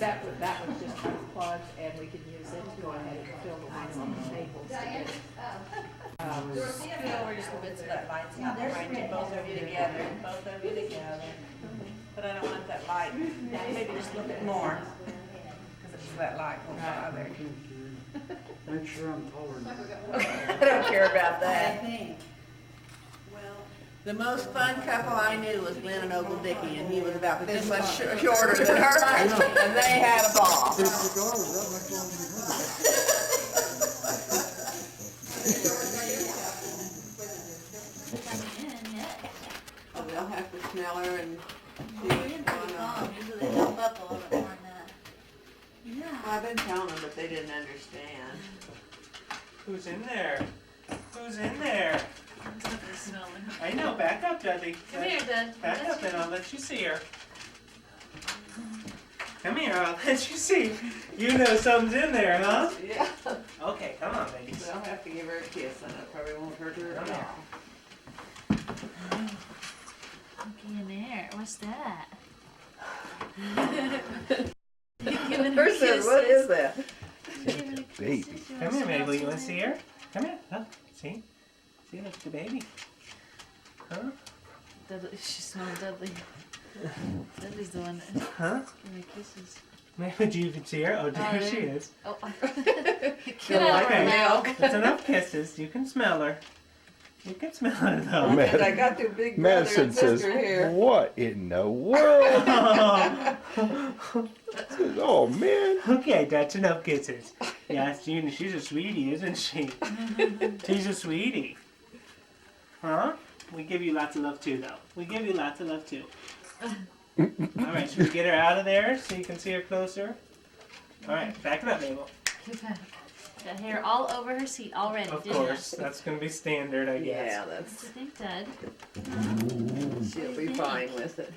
That was just unplugged, and we can use it to go ahead and fill the ones on the tables to get. Fill where just the bits of that light's not behind you, both of you together, both of you together. But I don't want that light, maybe just a little bit more, because it's that light won't bother. Make sure I'm taller. I don't care about that. Well, the most fun couple I knew was Glenn and Uncle Dickie, and he was about this much shorter than her, and they had a ball. They'll have to smell her and see what's going on. Usually they'll up a little bit more than that. Yeah. Well, I've been telling them, but they didn't understand. Who's in there? Who's in there? Dudley's smelling. I know, back up, Dudley. Come here, Dud. Back up and I'll let you see her. Come here, I'll let you see. You know something's in there, huh? Yeah. Okay, come on, baby. I'll have to give her a kiss, and it probably won't hurt her at all. Looky in there. What's that? Her says, what is that? Baby. Come here, Mabel. You want to see her? Come here. Huh? See? See, look at the baby. Huh? Dudley, she smelled Dudley. Dudley's the one that Huh? gave me kisses. Mabel, do you can see her? Oh, there Oh, she is. Oh, She'll like her milk. That's enough kisses. You can smell her. You can smell her, though. Mad- I got two big brother Madison and says, sister here. what in the world? Says, oh, man. Okay, that's enough kisses. Yes, she's a sweetie, isn't she? She's a sweetie. Huh? We give you lots of love too, though. We give you lots of love too. All right, should we get her out of there so you can see her closer? All right, back it up, Mabel. got hair all over her seat already, Of didn't course, that's going to be standard, I guess. Yeah, What that's, do you think, Dad? she'll be fine with it.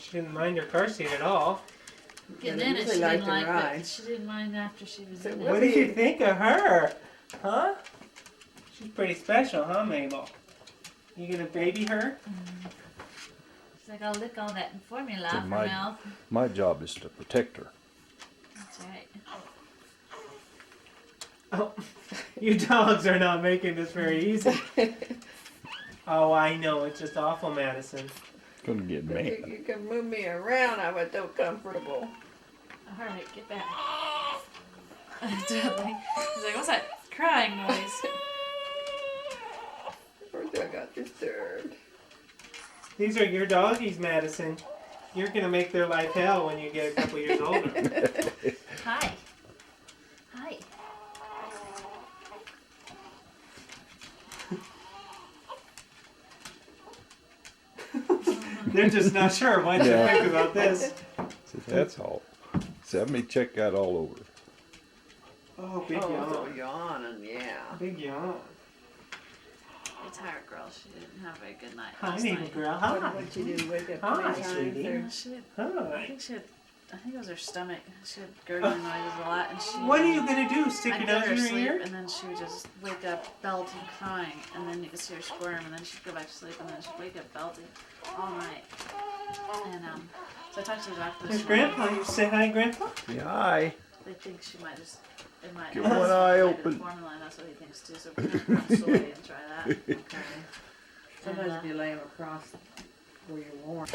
She didn't mind her car seat at all. Getting Yeah, in they it, she usually like didn't to like, ride. but she didn't mind after she was So in what it. What did you think of her? Huh? She's pretty special, huh, Mabel? You gonna baby her? She's like, I'll lick all that formula So off her my- mouth. My job is to protect her. That's right. Oh, you dogs are not making this very easy. Oh, I know. It's just awful, Madison. Gonna get You, mad. you can move me around, I would feel comfortable. All right, get back. Dudley. He's like, what's that crying noise? First I got disturbed. These are your doggies, Madison. You're gonna make their life hell when you get a couple years older. Hi. Hi. They're just not sure what to Yeah. think about this. So that's all. So let me check that all over. Oh, big Oh, yawn. so yawning, yeah. Big yawn. You're tired, girl. She didn't have a very good night Hi, last neighbor night. girl. Hi. What'd you do, wake up Hi, 20 times sweetie. or? Yeah, she had, I Hi. think she had, I think it was her stomach. She had gurgling noises a lot, and she. What are you gonna do? Stick I'd your go nose to her in her sleep, ear? and then she would just wake up belting, crying, and then you could see her squirm, and then she'd go back to sleep, and then she'd wake up belting all night. And so I talked to the doctor There's this morning. Grandpa. You say hi, Grandpa? Yeah, I. They think she might just, it might Get have one some eye related open. formula, and that's what he thinks too. So we're gonna put soy and try that. Okay. And, Sometimes if you lay them across where you're warm.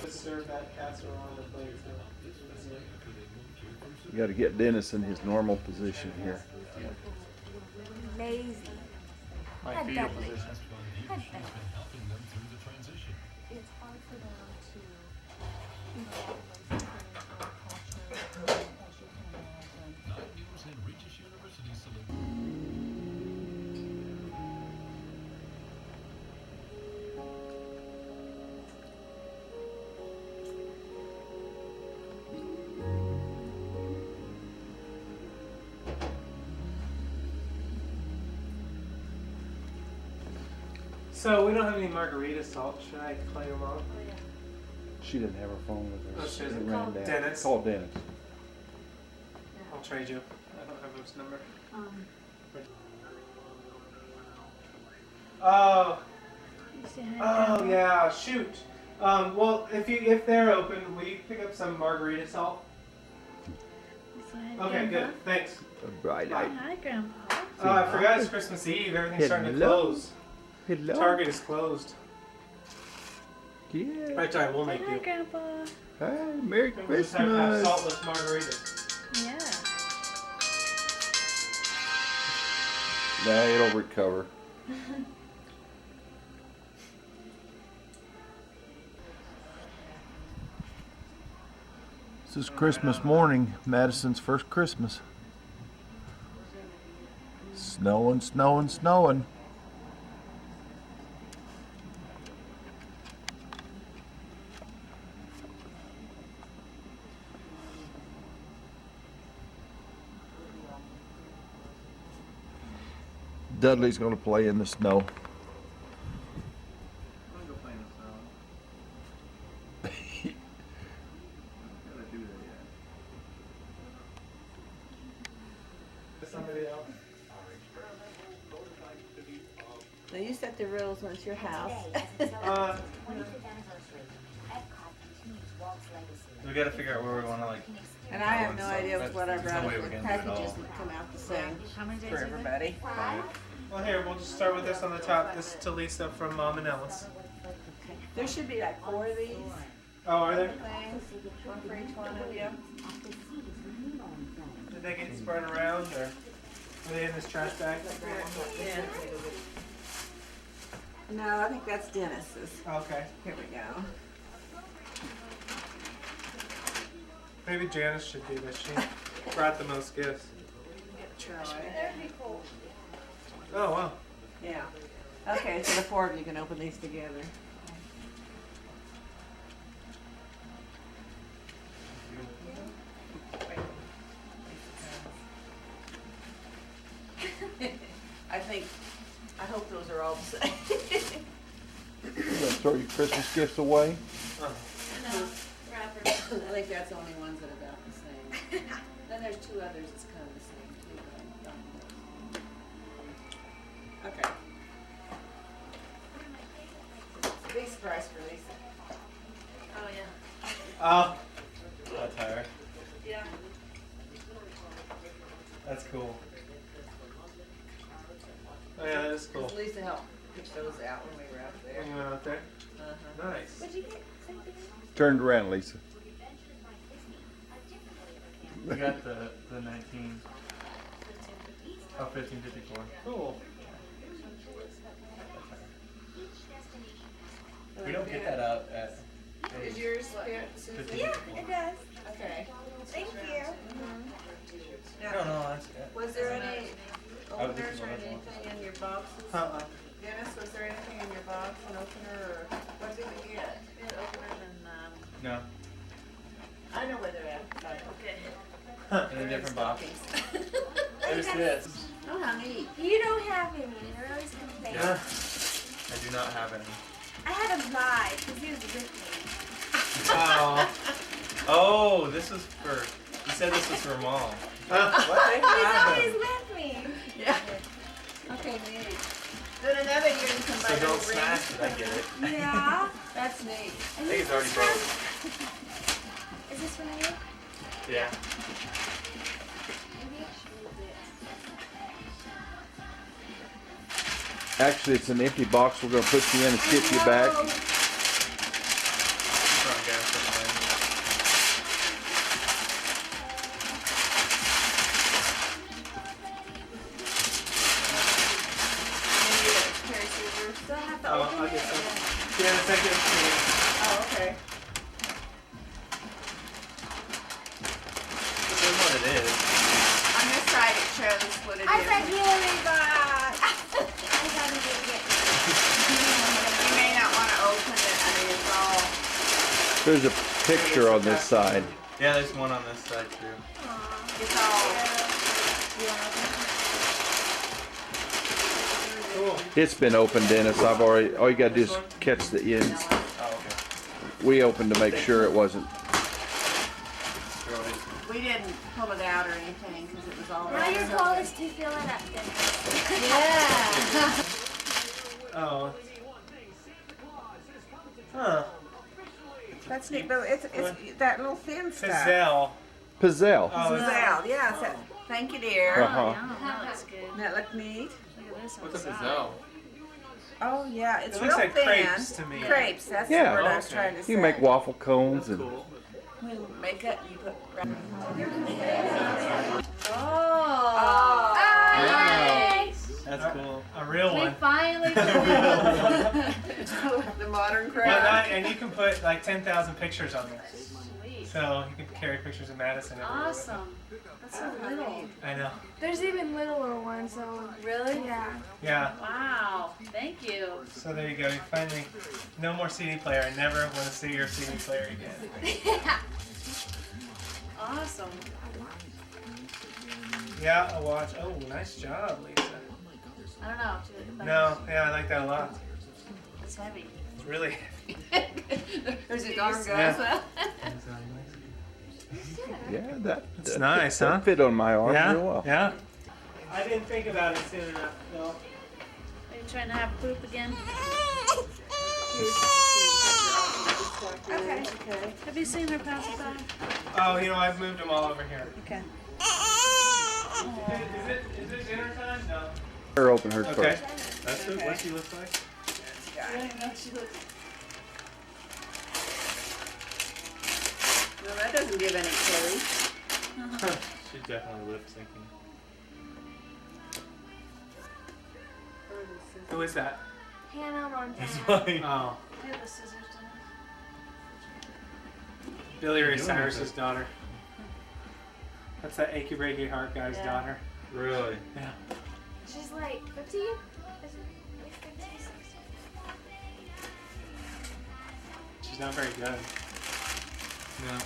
Serve that casserole on the plate too. You got to get Dennis in his normal position here. Lazy. My fetal position. It's hard for them to evolve those things in our culture, as you can imagine. So we don't have any margarita salt. Should I call your mom? She didn't have her phone with her. Oh, she It doesn't. ran down. Dennis. Call Dennis. I'll trade you. I don't have his number. Oh. Oh yeah. Shoot. Well, if they're open, will you pick up some margarita salt? Okay, good. Thanks. A bright Hi, eye. Grandpa. Oh, I forgot it's Christmas Eve. Everything's starting to Hello. close. Hello. Target is closed. Yeah. Right, sorry, we'll make Hi, you. Grandpa. Hey, Merry We'll just have to have Christmas. saltless margaritas. Yeah. Nah, it'll recover. This is Christmas morning, Madison's first Christmas. Snowing, snowing, snowing. Dudley's gonna play in the snow. Somebody else. Now you set the rules when it's your house. We gotta figure out where we wanna like. And I have no idea That's- what I there's no brought. way we The can do it all. packages would come out the same How many days for is it? everybody. Well, here, we'll just start with this on the top. This is to Lisa from Mom and Ellis. There should be like 4 of these Oh, are there? things, one for each one of you. Did they get spread around, or are they in this trash bag? Yeah. No, I think that's Dennis's. Okay. Here we go. Maybe Janice should do this. She brought the most gifts. Troy. Oh, wow. Yeah. Okay, so the 4 of you can open these together. I hope those are all the same. You gonna throw your Christmas gifts away? Oh. I think that's the only ones that are about the same. Then there's 2 others that's kind of the same too. but I don't know. Okay. Big surprise for Lisa. Oh, yeah. Oh, That's her. Yeah. That's cool. oh yeah, that is cool. Because Lisa helped pitch those out when we were out there. You went out there? Uh-huh. Nice. Would you get something? Turned around, Lisa. We got the 19. Oh, 1554. Cool. We don't get that out at. Is yours here, Susan? 1554. It does. Okay. Thank you. I don't know. That's good. Was there any Oh, this openers is or what I want. anything in your boxes? Uh-uh. Dennis, was there anything in your box, an opener, or what did we get? We had openers and, No. I know where they're at. In a different box. Stockings. There's this. Oh, how neat. You don't have any. You're always complaining. Yeah. I do not have any. I had to lie because he was with me. Oh. Oh, this is for. You said this was for mom. Uh, What? They He's have always them. with me. Yeah. Okay, neat. Then another year you can buy So don't little smash it, I get it. Yeah, that's neat. I think it's already broke. Is this one you? Yeah. Actually, it's an empty box. We're gonna put you in and ship you back. Keep on gas something. Still have to Oh, open I'll it? get some. Yeah, the second screen. Oh, okay. This is what it is. On this side it shows what it is. I said you Levi. I thought you did get You may not want to open it. I mean, it's all. There's a picture on this side. Yeah, there's one on this side too. It's all. Cool. It's been opened, Dennis. I've already. All you gotta do is catch the ends. Oh, okay. We opened to make sure it wasn't. Really? We didn't pull it out or anything because it was all. Now your goal is to fill it up then. Oh. Huh. That's neat, but it's that little thin stuff. Pizzelle. Pizzelle. Oh, it's, Pizzelle, yeah. So, thank you, dear. Uh-huh. Yum, that looks good. Doesn't that look neat? Look at this on What's the a side. pizzelle? Oh yeah, it's It real looks like thin. crepes to me. Crepes, that's Yeah. the word I was Okay. trying to say. You make waffle cones that's and cool. We make it. You put. Oh. That's cool. A real We one. finally The modern Well, crowd. and you can put like 10,000 pictures on there. Sweet. So you can carry pictures of Madison everywhere. with Awesome. That's so little. it. I know. There's even littler ones, so Really? yeah. Yeah. Wow. Thank you. So there you go. You finally, no more CD player. I never want to see your CD player again. Awesome. Yeah, a watch. Oh, nice job, Lisa. I don't know. No, yeah, I like that a lot. It's heavy. It's really. There's a darn Yeah. guy. yeah, that. It's that nice, that huh? fit on my arm Yeah, real well. yeah. I didn't think about it soon enough, though. Are you trying to have poop again? Okay. Have you seen her pacify? Oh, you know, I've moved them all over here. Okay. Is it dinner time? No. Her open hers Okay. first. That's what she looks like? I don't even know what she looks Well, that doesn't give any clue. She's definitely lip syncing. Who is that? Hannah Montana. That's funny. Oh, Do you have the scissors done? Billy Ray doing Cyrus's with it? daughter. That's that achy breaky heart guy's Yeah. daughter. Really? Yeah. She's like 50? Is it like 50, 60? She's not very good. No.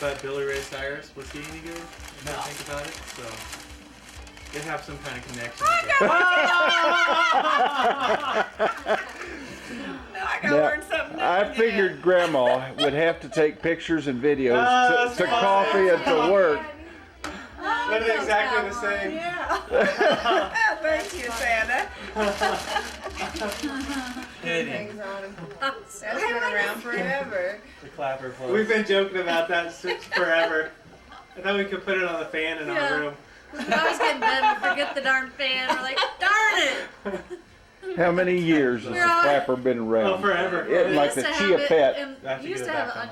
But Billy Ray Cyrus, was he any good? If No. you think about it, so they have some kind of connection. No, I gotta Now, learn something new I again. figured Grandma would have to take pictures and videos Oh, to coffee and to work. They're exactly the same. Yeah. Thank you, Santa. Kidding. Things on him. That's been around forever. The clapper plus. We've been joking about that since forever. I thought we could put it on the fan in Yeah. our room. I was getting done. We forget the darn fan. We're like, darn it. How many years has the We're all- clapper been around? Oh, forever. It We like used the to Chia have it Pet. in- I have to You used get to it have it back on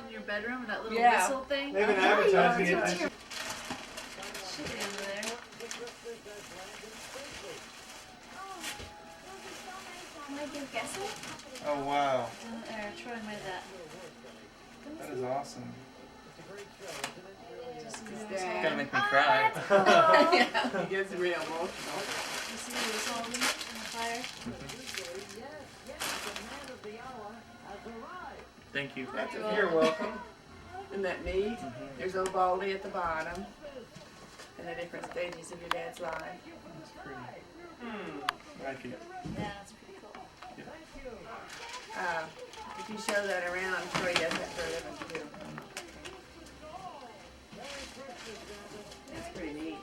on. your bedroom, that little Yeah. whistle thing. They've been advertising it. Should be under there. Can I give guesses? Oh, wow. There, Troy made that. That is awesome. Just His you It's dad. gonna make me cry. Yeah, he gets real emotional. see this all in the fire. Thank you. You're welcome. Isn't that neat? There's a baldy at the bottom. And the different stages of your dad's life. That's pretty. Like it. Yeah, that's pretty cool. If you show that around, Troy does that for a living too. It's pretty neat.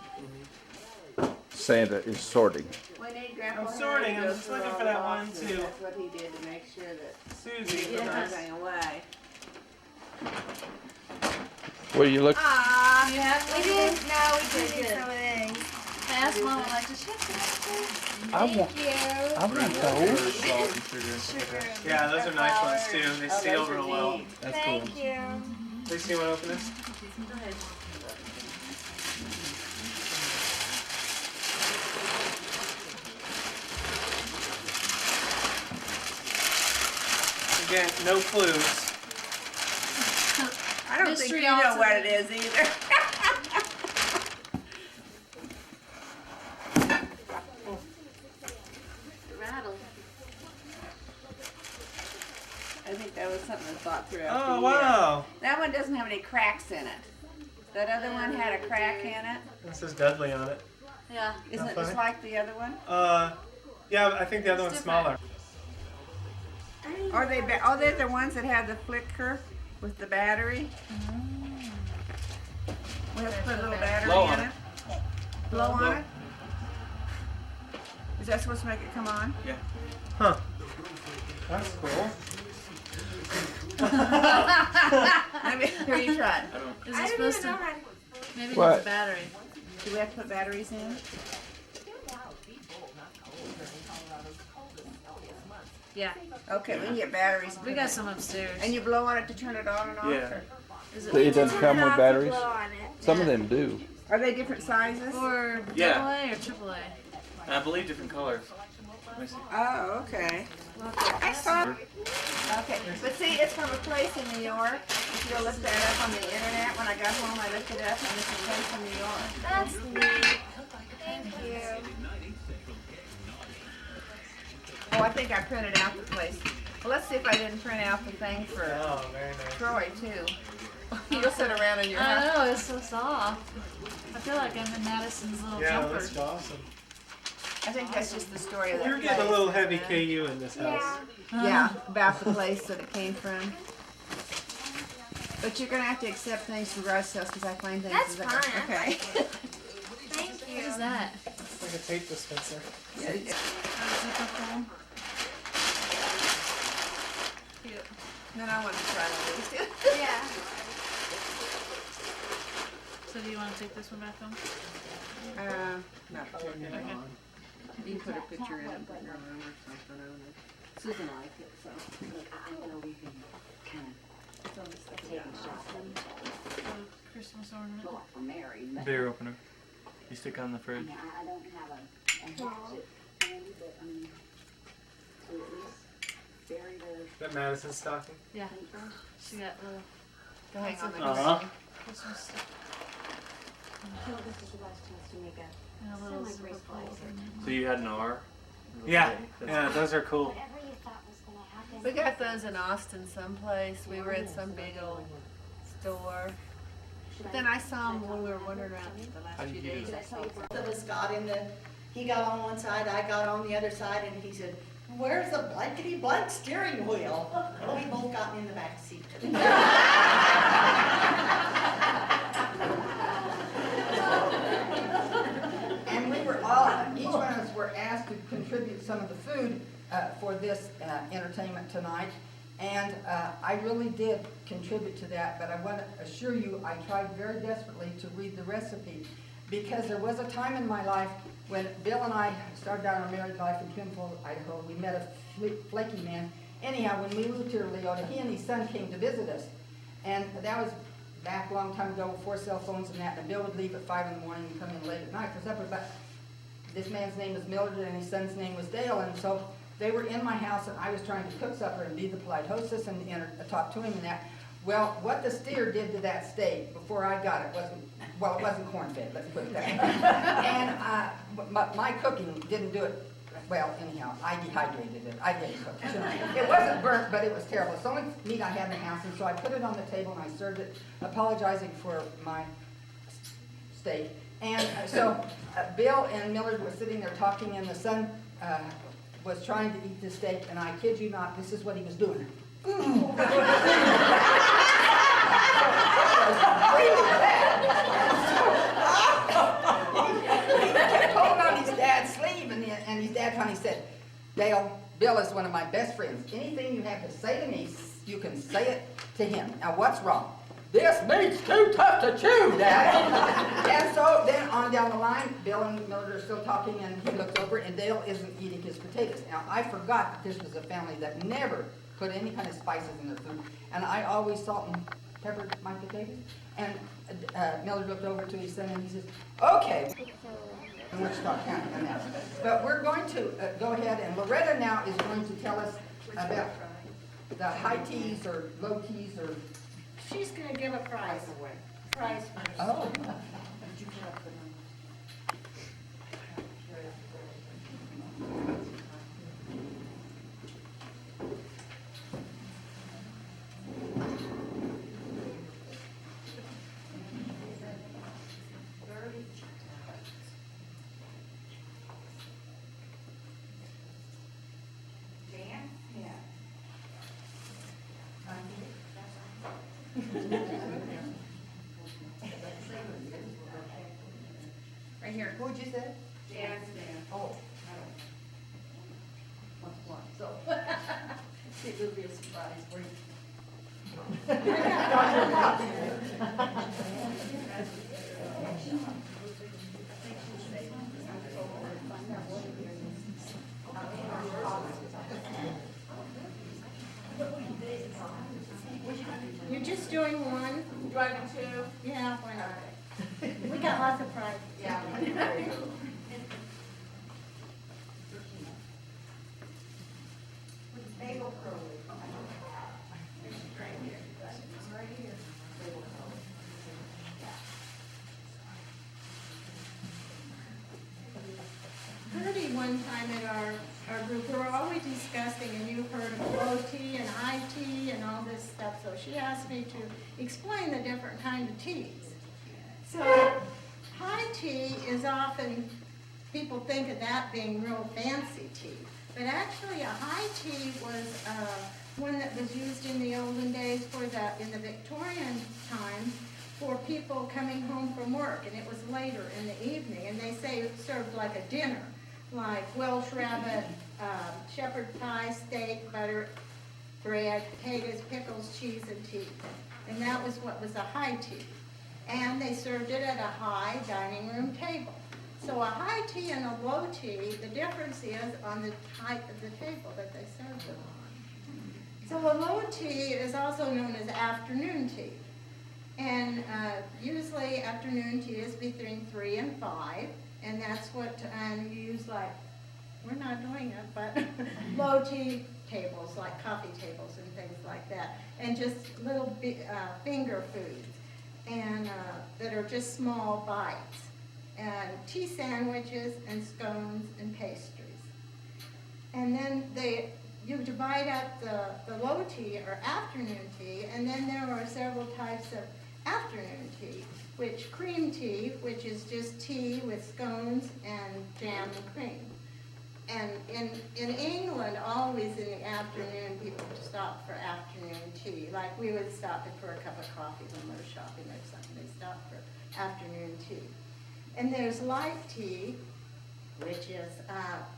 Santa is sorting. We need apple? I'm sorting. I'm Goes just through looking all for the that one boxes. too. That's what he did to make sure that Susie, he for didn't us. put anything away. What do you look? Aw, Do you have we one? did. No, we Okay, did good. some of things. I asked Mom, like, does she have to I want. Thank you. I want those. Salt and sugar and stuff like Sugar. that. Yeah, those are nice ones too. They Oh, seal those are real well. neat. That's cool. Thank you. Lacey, you want to open this? Go ahead. Again, no clues. I don't Mystery think you know also. what it is either. Rattle. I think that was something that's thought throughout Oh, the year. wow. That one doesn't have any cracks in it. That other one had a crack in it. This says Dudley on it. Yeah. Isn't Not it just funny? like the other one? Yeah, I think the other It's one's different. smaller. Are they? Are they the ones that have the flicker with the battery? We have to put a little battery Blow in on it. Blow on it. Is that supposed to make it come on? Yeah. Huh. That's cool. I mean, here you try. I don't. Is I it don't supposed even know to? how to. Maybe it What? needs a battery. Do we have to put batteries in? Yeah. Okay, we can get batteries. We got some upstairs. And you blow on it to turn it on and off? Yeah. or- Is So it doesn't come Turn it with off, batteries. blow on it. Some of them do. Are they different sizes? Or Yeah. AA or AAA? I believe different colors. Let me see. Oh, okay. I saw. Okay, but see, it's from a place in New York. If you'll look that up on the internet, when I got home, I looked it up, and it's a place from New York. That's neat. Thank you. Oh, I think I printed out the place. Well, let's see if I didn't print out the thing for Oh, very nice. Troy too. You'll sit around in your I house. know, it's so soft. I feel like I'm in Madison's little Yeah, jumper. that's awesome. I think that's just the story of that You're getting a place, little heavy isn't it? KU in this house. Yeah. Yeah, about the place that it came from. But you're gonna have to accept things from garage sales because I find things. That's that- fine. Okay. Thank What you. is that? It's like a tape dispenser. Yeah, A zipper pull? Cute. then I want to try one of these. Yeah. So do you want to take this one back home? Not particularly. Okay. You can put a picture in and put in your room or something. I don't know. Susan likes it, so. Christmas ornament. Beer opener. You stick on the fridge. Is that Madison's stocking? Yeah. She got little Go hang on the Uh-huh. Christmas stuff. And a little zipper pull. So you had an R? Yeah, That's yeah, those are cool. We got those in Austin someplace. We were at some big old store. But then I saw them when we were wandering around the How last do few you days. do I saw them. Both of us got in the, he got on one side, I got on the other side, and he said, "Where's the blankety blank steering wheel?" Well, we both got in the back seat. And we were all, each one of us were asked to contribute some of the food for this entertainment tonight. And I really did contribute to that, but I want to assure you, I tried very desperately to read the recipe, because there was a time in my life when Bill and I started out our married life in Twin Falls, Idaho. We met a flaky man. Anyhow, when we moved here to Leota, he and his son came to visit us. And that was back a long time ago before cell phones and that. And Bill would leave at 5 in the morning and come in late at night for supper. But this man's name was Mildred and his son's name was Dale. And so they were in my house and I was trying to cook supper and be the polite hostess and talk to him and that. Well, what the steer did to that steak before I got it wasn't, well, it wasn't corn-fed, let's put it that way. And my cooking didn't do it well. Anyhow, I dehydrated it. I didn't cook it. It wasn't burnt, but it was terrible. It's the only meat I had in the house, and so I put it on the table and I served it, apologizing for my steak. And so Bill and Millard were sitting there talking, and the son was trying to eat the steak, and I kid you not, this is what he was doing. He kept pulling on his dad's sleeve, and his dad kind Bill is one of my best friends. Anything you have to say to me, you can say it to him. Now, what's wrong? This meat's too tough to chew, Dad. And so then on down the line, Bill and Mildred are still talking, and he looks over, and Dale isn't eating his potatoes. Now, I forgot that this was a family that never put any kind of spices in their food, and I always salt and peppered my potatoes. And Mildred looked over to his son, and he says, okay. In Wichita County, and that. But we're going to go ahead, and Loretta now is going to tell us about the high teas or low teas or... She's gonna give a prize away. Prize first. Oh. Right here. Who'd you say? Dan. Oh. So. It will be a surprise for you. You're just doing one? Driving two. Yeah, why not? We got lots of pride. Yeah. Bagel curly. Right here. Gertie, one time at our group, we were always discussing, and you heard of low tea and high tea and all this stuff, so she asked me to explain the different kind of teas. So, high tea is often, people think of that being real fancy tea, but actually a high tea was one that was used in the olden days in the Victorian time for people coming home from work, and it was later in the evening, and they say it served like a dinner, like Welsh rabbit, shepherd pie, steak, butter, bread, potatoes, pickles, cheese, and tea. And that was what was a high tea. And they served it at a high dining room table. So a high tea and a low tea, the difference is on the height of the table that they served it on. So a low tea is also known as afternoon tea. And usually afternoon tea is between 3 and 5. And that's what, and you use like, we're not doing it, but low tea tables, like coffee tables and things like that. And just little finger foods, and that are just small bites. And tea sandwiches and scones and pastries. And then you divide up the low tea or afternoon tea, and then there are several types of afternoon tea, which cream tea, which is just tea with scones and jam and cream. And in England, always in the afternoon, people would stop for afternoon tea. Like we would stop for a cup of coffee when we were shopping or something. They stopped for afternoon tea. And there's light tea, which is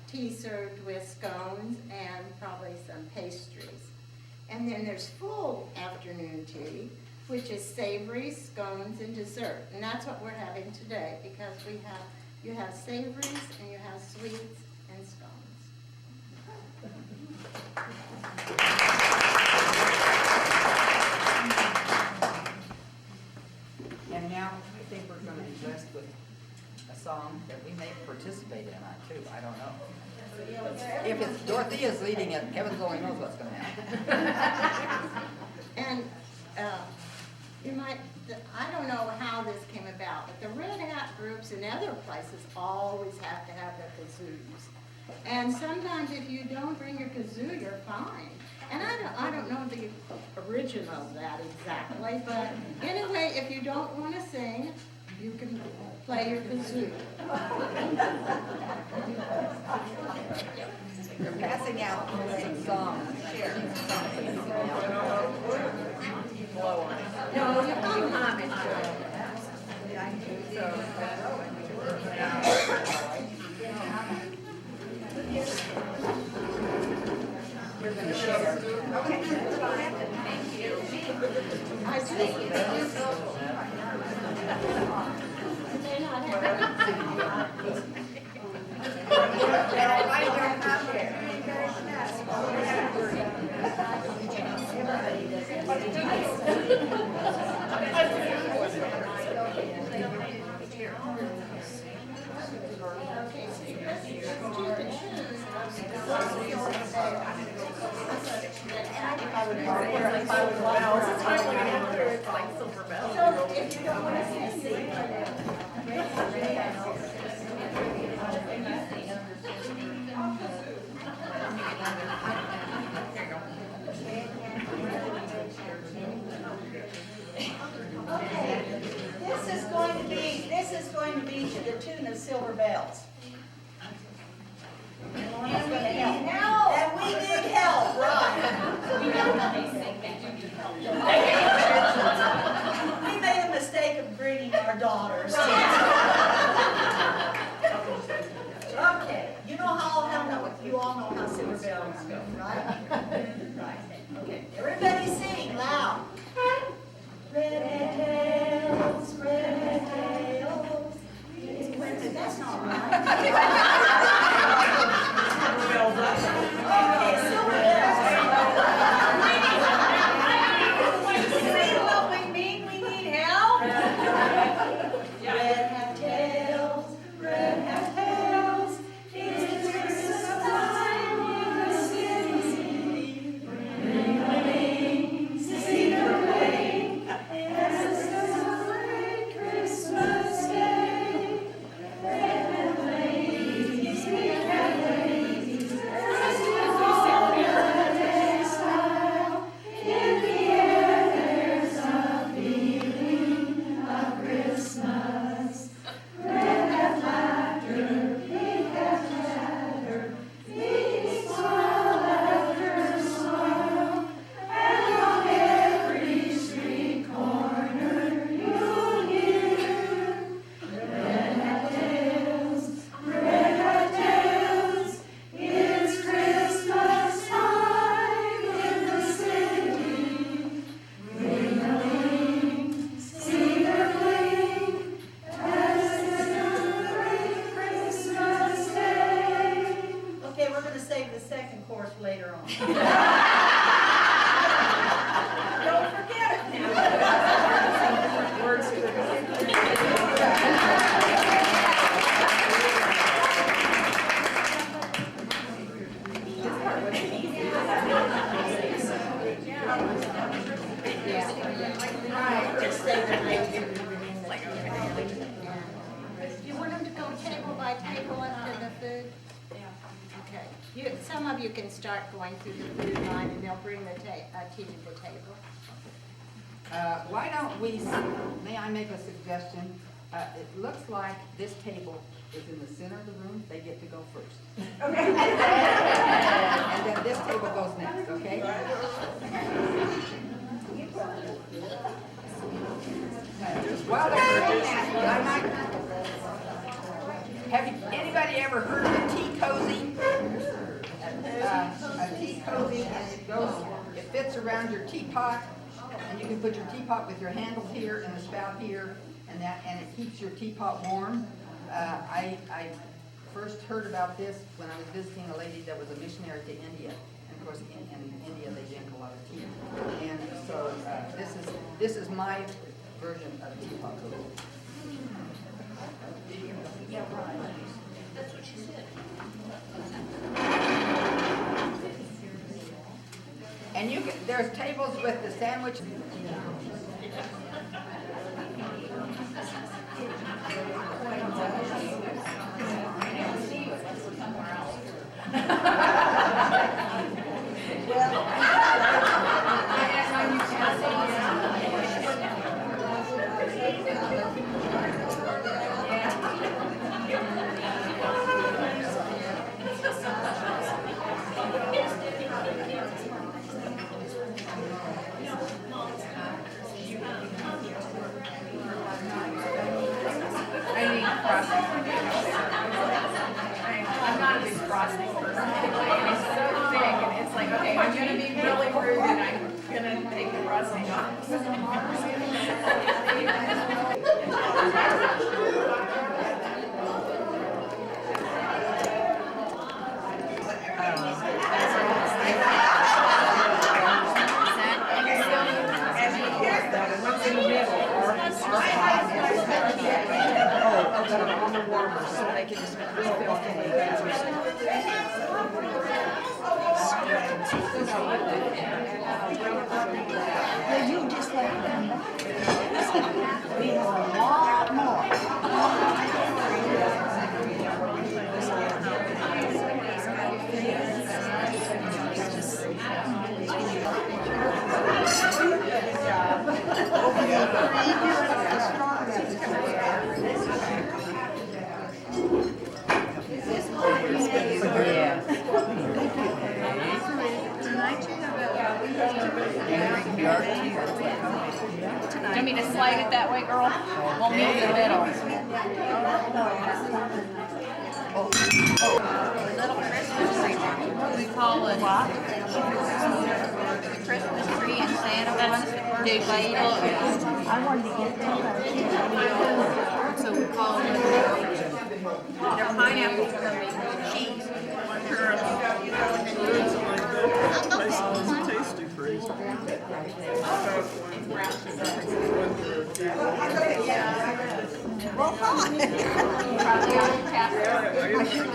tea served with scones and probably some pastries. And then there's full afternoon tea, which is savory, scones, and dessert. And that's what we're having today, because you have savories and you have sweets and scones. And now I think we're going to be blessed with a song that we may participate in too. I don't know. If it's Dorothea's leading it, heavens only knows what's going to happen. And you might, I don't know how this came about, but the Red Hat groups in other places always have to have their kazoos. And sometimes if you don't bring your kazoo, you're fine. And I don't know the origin of that exactly, but anyway, if you don't want to sing, you can play your kazoo. They're passing out some songs. No, you can hum it. So, This is going to be to the tune of Silver Bells. And we need help. And we need help, right? We made a mistake of bringing our daughters. Okay, you know you all know how Silver Bells go, right? Right. Okay, everybody sing loud. Red tails, red tails. That's not right. Okay, Silver Bells. See what we mean? We need help. Red have tails, red have tails. It's Christmas time in the city. Ring a ling, sing a ring. It's a Christmas day. Red and ladies, pink and ladies, dressed in holiday style. In the air there's a feeling of Christmas. Red have laughter, pink have chatter, these smile after smile, and on every street corner you'll hear red hat tails, it's Christmas time in the city. Ring-a-ling, sing-a-ling, as it's a Christmas day. Okay, we're going to save the second chorus later on. Don't forget it now. Words to You want them to go table by table up to the food? Okay. Some of you can start going through the food line and they'll bring the tea to the table. Why don't we, may I make a suggestion? It looks like this table is in the center of the room, they get to go first. Okay. And then this table goes next, okay? While they're doing that, have anybody ever heard of a tea cozy? A tea cozy, and it fits around your teapot, and you can put your teapot with your handle here and the spout here, and it keeps your teapot warm. I first heard about this when I was visiting a lady that was a missionary to India. And of course, in India they drink a lot of tea. And so this is my version of teapot cozy. Yeah, right. That's what she said. And there's tables with the sandwich. I'm not a big frosting person. You just let them know. We have a lot more. Do you want me to slide it that way, girl? We'll meet in the middle. Little Christmas tree. We call it what? The Christmas tree and Santa ones. They light it. I wanted to get them. So we call them. They're pineapples with cheese. Tasty freeze.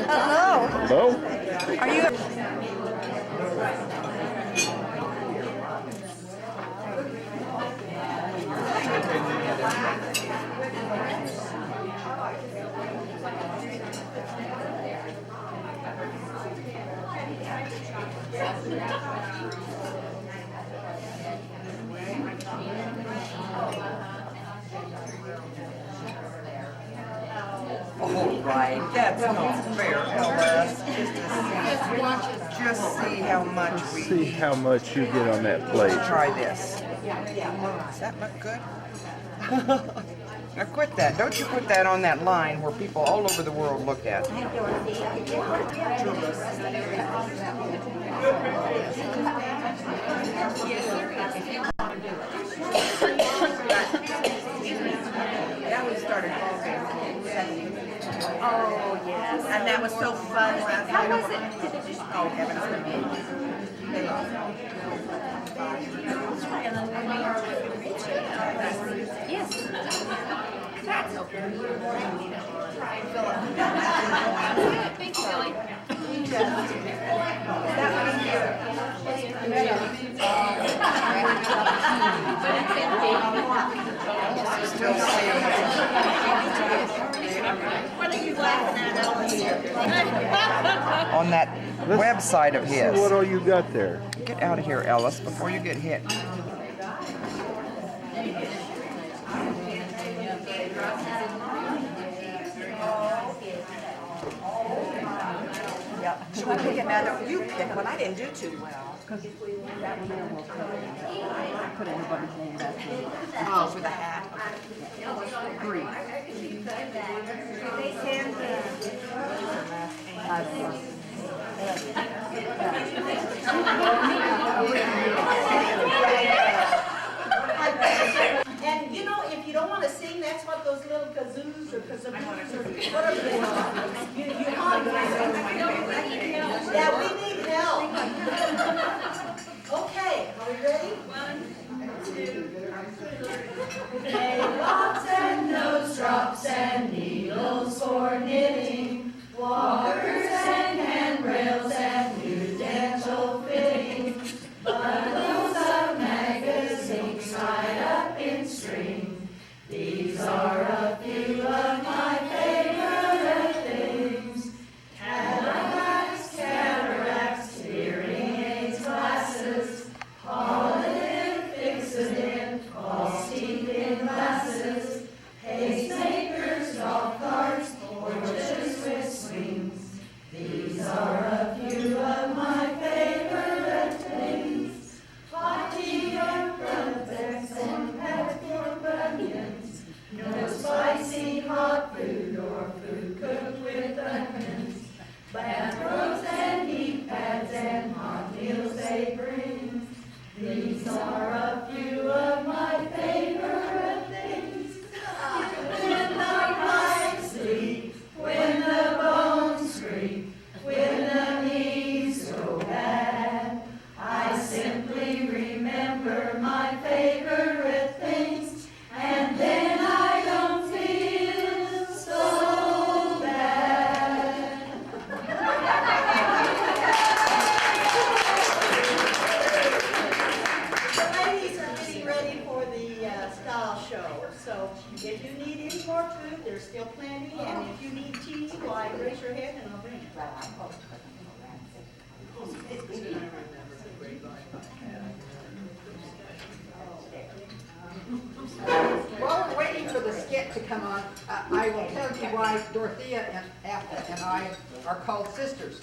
Hello. Hello? Are you? Oh, right, that's not fair, Ellis. Just see how much we See how much you get on that plate. Let's try this. Does that look good? Now quit that. Don't you put that on that line where people all over the world look at. Yeah, we started ball game. Oh, yes. And that was so fun last night. How was it? Oh, heavens to me. Yes. That's okay. Thanks, Billy. Still seeing. What are you laughing at? On that website of his. See what all you got there. Get out of here, Ellis, before you get hit. Yeah. Should we pick another? You pick one. I didn't do too well. That one there will cover it. I put everybody's name back in. Oh, for the hat. Three. I don't know. And you know, if you don't want to sing, that's what those little kazoos or kazoos or whatever they are. You yeah, we need help. Okay, are we ready? 1, 2. Hey, lots and nose drops and needles for knitting, walkers and handrails and new dental fittings, bundles of magazines tied up in string. These are a few of my favorite things. Cataracts, hearing aids, glasses, Holiday fixin', false teeth in glasses, pacemakers, golf carts, or just If you need any more food, there's still plenty, and if you need tea, why, raise your hand and I'll bring it. While we're waiting for the skit to come on, I will tell you why Dorothea and Apple and I are called sisters.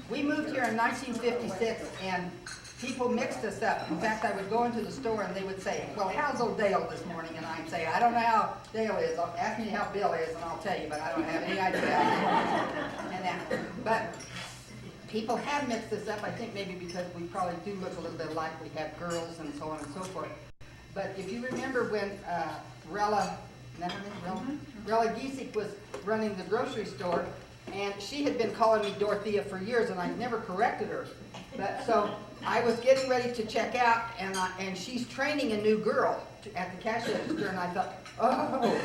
We moved here in 1956, and people mixed us up. In fact, I would go into the store and they would say, well, how's old Dale this morning? And I'd say, I don't know how Dale is. Ask me how Bill is and I'll tell you, but I don't have any idea. And that. But people have mixed us up, I think maybe because we probably do look a little bit alike. We have girls and so on and so forth. But if you remember when Rella Giesig was running the grocery store, and she had been calling me Dorothea for years, and I never corrected her. But so I was getting ready to check out, and she's training a new girl at the cash register, and I thought, oh,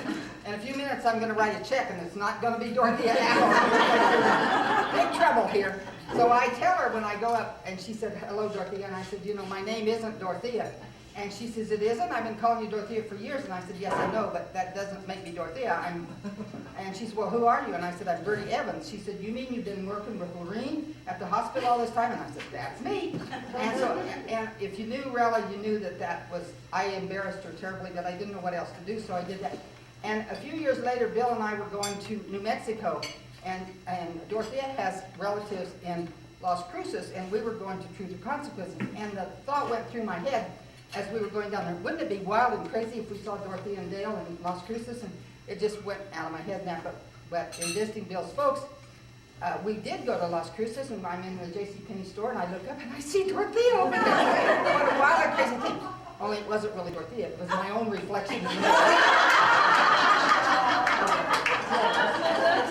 in a few minutes I'm going to write a check, and it's not going to be Dorothea at all. Big trouble here. So I tell her when I go up, and she said, hello, Dorothea, and I said, you know, my name isn't Dorothea. And she says, it isn't? I've been calling you Dorothea for years. And I said, yes, I know, but that doesn't make me Dorothea. And she said, well, who are you? And I said, I'm Bertie Evans. She said, you mean you've been working with Lorene at the hospital all this time? And I said, that's me. And so, and if you knew Rella, you knew that was, I embarrassed her terribly, but I didn't know what else to do, so I did that. And a few years later, Bill and I were going to New Mexico, and Dorothea has relatives in Las Cruces, and we were going to Truth or Consequences. And the thought went through my head, as we were going down there, wouldn't it be wild and crazy if we saw Dorothea and Dale in Las Cruces? And it just went out of my head now. But in visiting Bill's folks, we did go to Las Cruces, and I'm in the JCPenney store, and I look up and I see Dorothea over there. What a wild and crazy thing. Only it wasn't really Dorothea, it was my own reflection.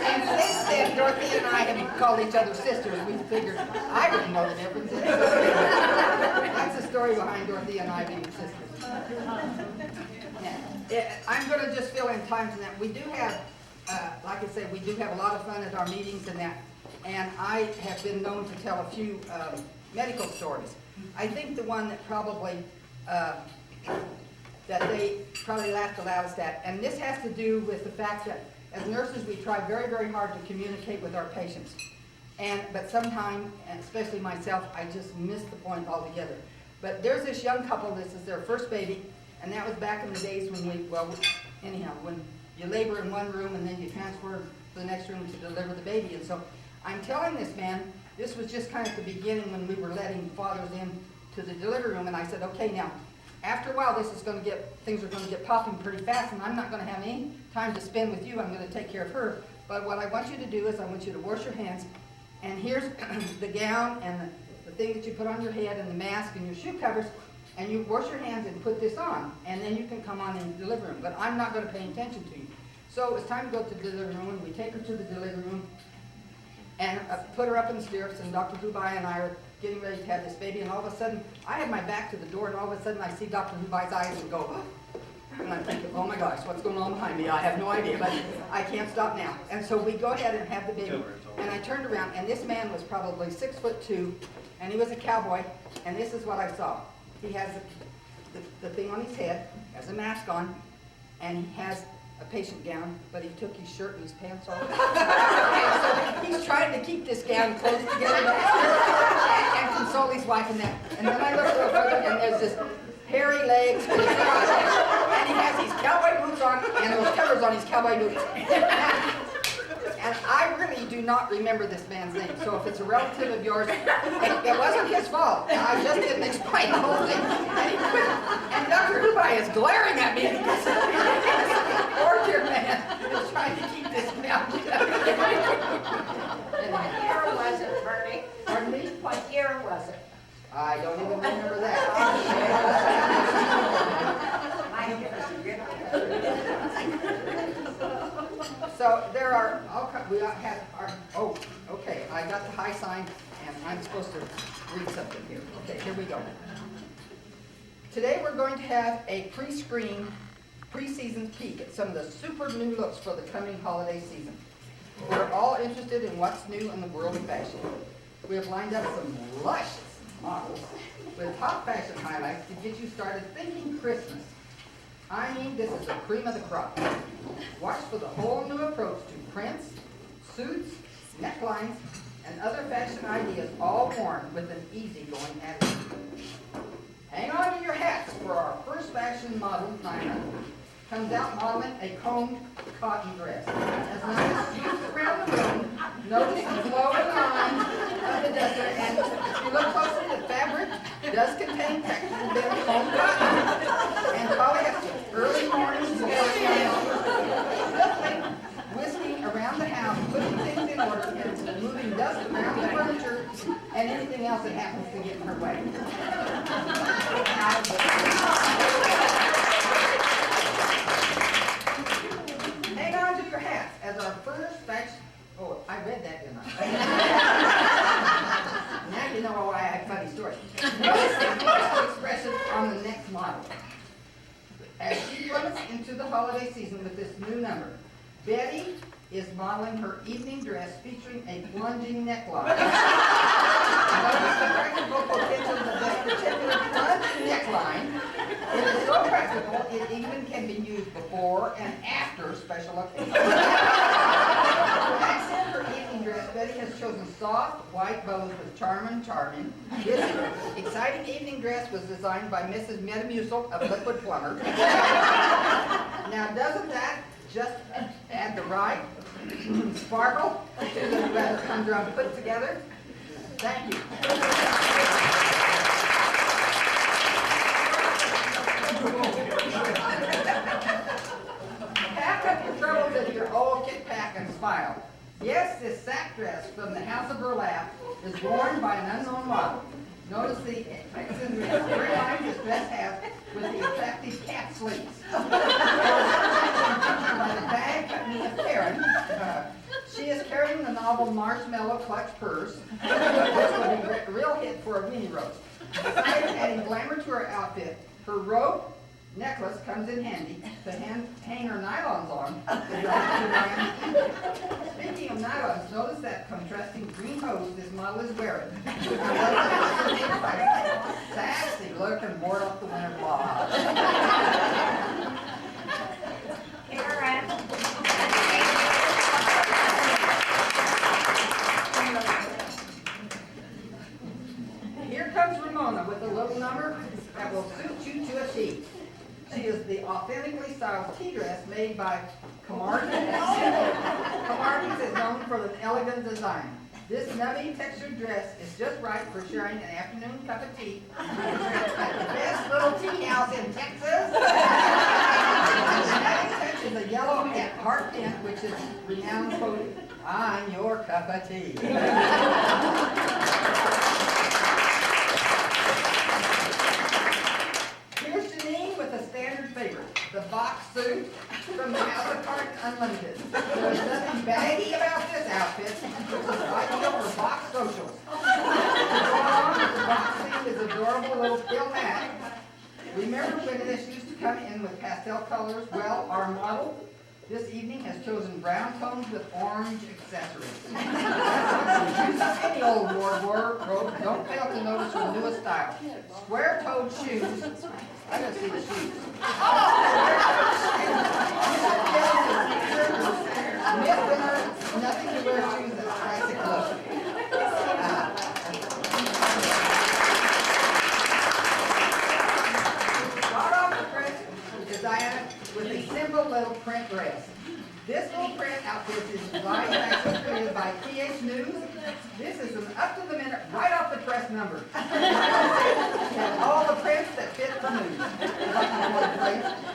And since then, Dorothea and I have called each other sisters. We figured I wouldn't know the difference. That's the story behind Dorothea and I being sisters. Yeah. I'm going to just fill in time for that. We do have, like I said, we do have a lot of fun at our meetings and that. And I have been known to tell a few medical stories. I think the one that probably that they probably laughed the loudest at, and this has to do with the fact that as nurses we try very, very hard to communicate with our patients. But sometimes, and especially myself, I just miss the point altogether. But there's this young couple, this is their first baby, and that was back in the days when when you labor in one room and then you transfer to the next room to deliver the baby. And so I'm telling this man, this was just kind of at the beginning when we were letting fathers in to the delivery room, and I said, okay, now, after a while, things are going to get popping pretty fast, and I'm not going to have any time to spend with you. I'm going to take care of her. But what I want you to do is I want you to wash your hands, and here's the gown and the thing that you put on your head and the mask and your shoe covers, and you wash your hands and put this on, and then you can come on in the delivery room. But I'm not going to pay attention to you. So it was time to go to the delivery room, and we take her to the delivery room and put her up in the stirrups, and Dr. Hubai and I are getting ready to have this baby, and all of a sudden, I have my back to the door, and all of a sudden I see Dr. Hubai's eyes and go, oh, and I'm thinking, oh my gosh, what's going on behind me? I have no idea, but I can't stop now. And so we go ahead and have the baby, and I turned around, and this man was probably 6'2", and he was a cowboy, and this is what I saw. He has the thing on his head, has a mask on, and he has a patient gown, but he took his shirt and his pants off. And so he's trying to keep this gown close together and console his wife in that. And then I look a little further, and there's this hairy legs, and he has these cowboy boots on, and those covers on his cowboy boots. And I really do not remember this man's name, so if it's a relative of yours, it wasn't his fault. I just didn't explain the whole thing. And Dr. Hubai is glaring at me because this poor dear man is trying to keep this down. What year was it, Bernie? Pardon me? What year was it? I don't even remember that. So there are all kinds, we have our, oh, okay, I got the high sign, and I'm supposed to read something here. Okay, here we go. Today we're going to have a pre-season peek at some of the super new looks for the coming holiday season. We're all interested in what's new in the world of fashion. We have lined up some luscious models with top fashion highlights to get you started thinking Christmas. I mean, this is the cream of the crop. Watch for the whole new approach to prints, suits, necklines, and other fashion ideas, all worn with an easygoing attitude. Hang on to your hats for our first fashion model, Nina. Comes out modeling a combed cotton dress. As Nina sweeps around the room, notice the flowing line of the duster, and if you look closely, the fabric does contain textured bit of combed cotton and polyester. Early mornings, swiftly whisking around the house, putting things in order, and moving dust around the furniture and anything else that happens to get in her way. Hang on to your hats as our first fashion. Oh, I read that, didn't I? Now you know why I have funny stories. Notice the facial expression on the next model. As she plummets into the holiday season with this new number, Betty is modeling her evening dress featuring a plunging neckline. Notice the practical potential of this particular plunging neckline. It is so practical, it even can be used before and after special occasions. To accent her evening dress, Betty has chosen soft white bows with charming. This exciting evening dress was designed by Mrs. Metamucil of Liquid Plumber. Now, doesn't that just add the right sparkle to the rather humdrum put together? Thank you. Pack up your troubles into your old kit pack and smile. Yes, this sack dress from the House of Burlap is worn by an unknown model. Notice the eccentric lines this dress has with the attractive cap sleeves. By the bag company of Karen, she is carrying the novel Marshmallow Clutch purse. This will be a real hit for a weenie roast. Besides adding glamour to her outfit, her rope necklace comes in handy to hang her nylons on. Speaking of nylons, notice that contrasting green hose this model is wearing. Sassy look and ward off the winter blog. Here comes Ramona with a little number that will suit you to a T. She is the authentically styled tea dress made by Camardas. Camardas is known for an elegant design. This nubby textured dress is just right for sharing an afternoon cup of tea at the best little tea house in Texas. The touch is a yellow heart pin, which is renowned for "I'm your cup of tea." The box suit from the House of Cards Unlimited. There's nothing baggy about this outfit, which is ideal for box socials. To go along with the box theme is adorable little pill hat. Remember when this used to come in with pastel colors? Well, our model this evening has chosen brown tones with orange accessories. Use up any old wardrobe. Don't fail to notice her newest style. Square-toed shoes. I gotta see the shoes. Midwinter, nothing to wear shoes that's classic look. Right off the press is Diana with a simple little print dress. This little print outfit is designed and created by PH News. This is an up-to-the-minute, right off the press number. And all the prints that fit the news.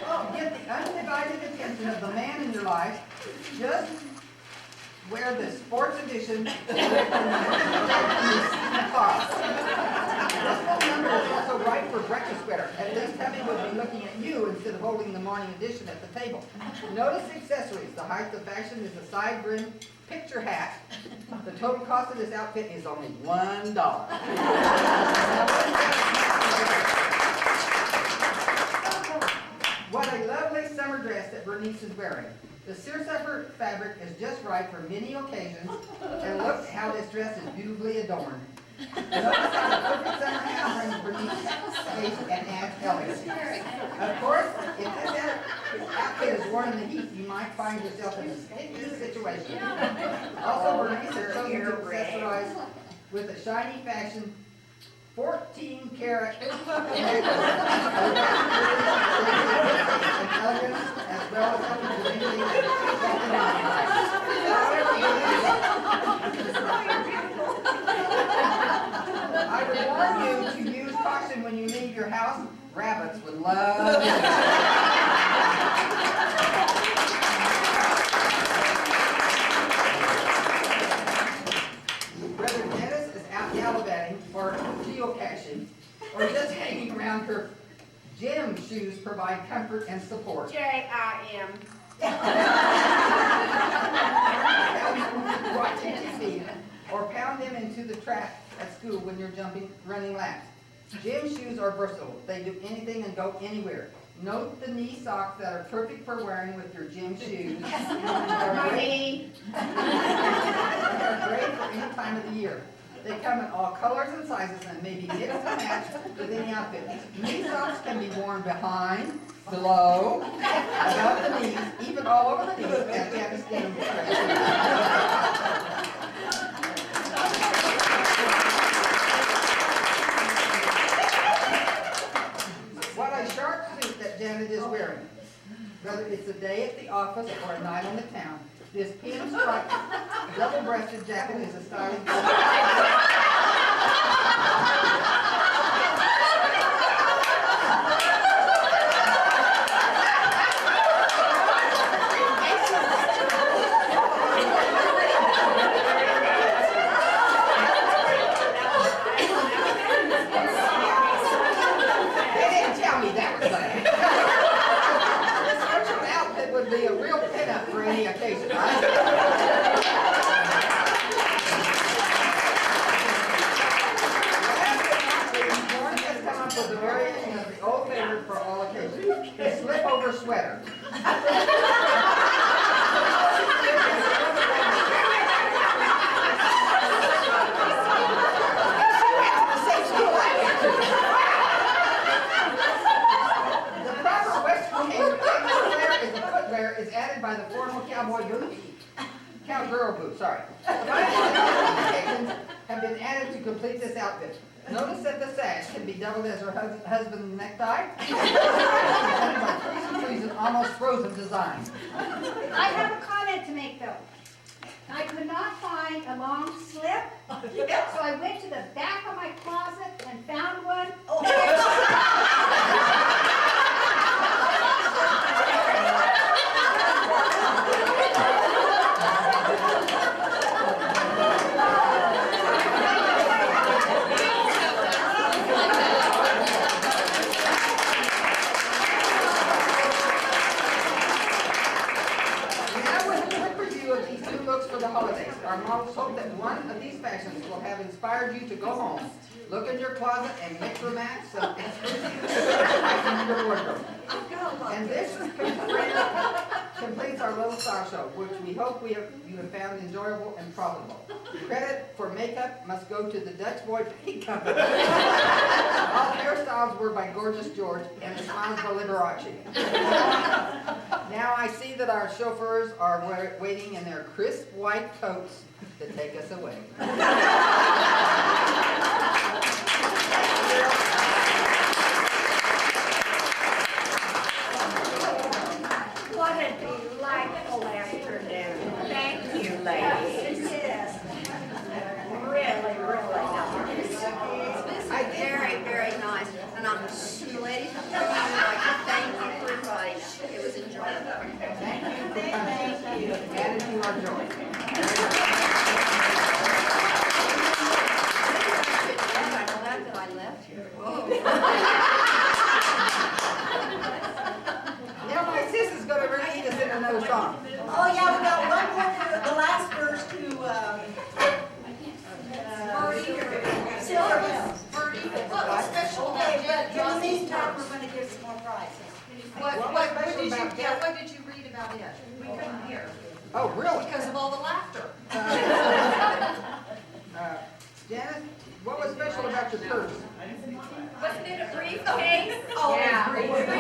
To get the undivided attention of the man in your life, just wear the sports edition. This little number is also right for breakfast sweater. At least Hubby would be looking at you instead of holding the morning edition at the table. Notice the accessories. The height of fashion is a side brim picture hat. The total cost of this outfit is only $1. What a lovely summer dress that Bernice is wearing. The seersucker fabric is just right for many occasions, and look how this dress is beautifully adorned. Notice how the perfect summer hat brings Bernice's face and adds elegance. Of course, if this outfit is worn in the heat, you might find yourself in a sticky situation. Also, Bernice has chosen to accessorize with a shiny fashion 14-karat necklace. And elegance as well as something to indicate I would warn you to use caution when you leave your house. Rabbits would love it. Whether Dennis is out gallivanting or geocaching or just hanging around, her gym shoes provide comfort and support. J-I-M. Watching TV or pound them into the track at school when you're running laps. Gym shoes are versatile. They do anything and go anywhere. Note the knee socks that are perfect for wearing with your gym shoes. My knee. They're great for any time of the year. They come in all colors and sizes and may be mixed and matched with any outfit. Knee socks can be worn behind, below, above the knees, even all over the knees, as Janice demonstrated. What a sharp suit that Janet is wearing. Whether it's a day at the office or a night on the town, this pinstripe double-breasted jacket is a styling. They didn't tell me that was bad. This special outfit would be a real pinup for any occasion, right? Lauren has come up with a variation of the old favorite for all occasions, the slip-over sweater. The proper Western footwear is added by the formal cowboy boot, cowgirl boot, sorry. The modifications have been added to complete this outfit. Notice that the sash can be doubled as her husband's necktie. An almost frozen design. I have a comment to make though. I could not find a long slip, so I went to the back of my closet and found one. Now with a quick review of these new looks for the holidays, our models hope that one of these fashions will have inspired you to go home, look in your closet, and mix or match some exclusive items in your wardrobe. And this completes our little style show, which we hope you have found enjoyable and profitable. Credit for makeup must go to the Dutch Boy Paint Company. All hairstyles were by Gorgeous George, and the smiles by Liberace. Now I see that our chauffeurs are waiting in their crisp white coats to take us away. What a delightful afternoon. Thank you, ladies. Really, really nice. Very, very nice. And the ladies, I'd like to thank you for inviting us. It was enjoyable. Thank you for coming. Added to our joy. I'm glad that I left here. Now my sis is going to lead us in another song. Oh, yeah, we got one more, the last verse to, What's special about Jet? In the meantime, we're gonna give some more prizes. What did you read about it? We couldn't hear Oh, really? because of all the laughter. Janice, what was special about your purse? Wasn't it a briefcase? Oh, yeah. briefcase.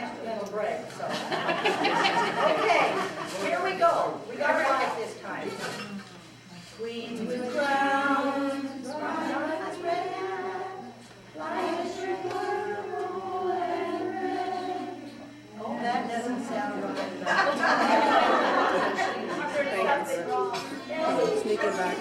accidental break, so. Okay, here we go. We got it right this time. Queens with crowns, bronze red, flyers purple and red. Oh, that doesn't sound right. Sneaking back.